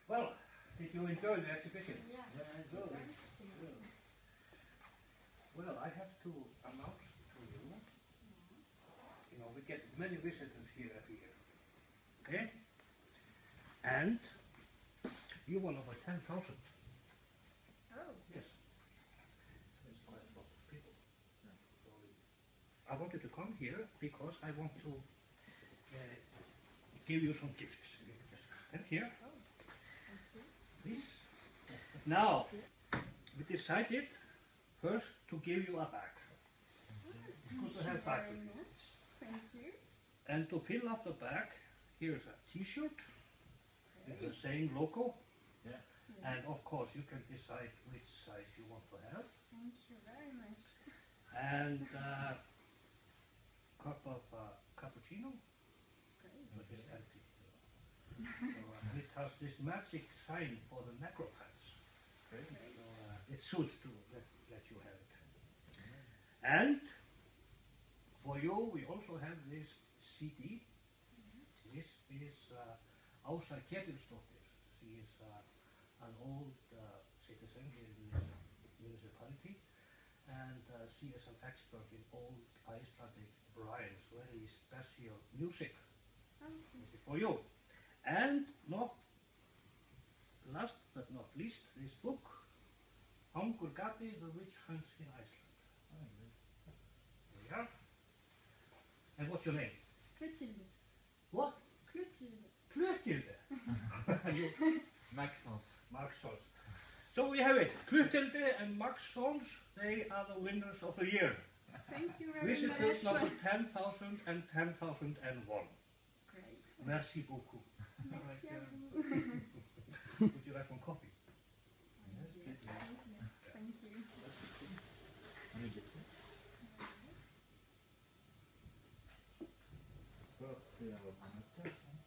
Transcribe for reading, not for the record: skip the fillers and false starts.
Well, did you enjoy the exhibition? Yeah, I it's enjoyed very it. interesting. Well, I have to announce to you, we get many visitors here every year. Okay? And you're one of the 10,000. Oh, Yes. So it's quite a lot of people. So I wanted to come here because I want to give you some gifts. And here, thank you. please. Now, we decided first to give you a bag. It's good to have bag Very with you. much. Thank you. And to fill up the bag, here's a t-shirt with the same logo. Yeah. And of course, you can decide which size you want to have. Thank you very much. And a cup of cappuccino, Great. but it's empty. So it has this magic sign for the necropants. Great. So it suits to let you have it. And for you, we also have this CD. This is Ása Ketilsdóttir. She is an old citizen here in this municipality, and she is an expert in old Icelandic brines, very special music. This is for you. And not last but not least, this book, Hangur Gati, The Witch Hunts in Iceland. There we are. And what's your name? Clotilde. What? Clotilde. Clotilde. Maxence. Maxons. So we have it. Clotilde and Maxons, they are the winners of the year. Thank you very Visitors much. number 10,000 and 10,001. Great. Merci beaucoup. Merci à vous. Would you like some coffee? Yes, please. Thank you. On est gâtés. Hop, et on va prendre notre place. Hein.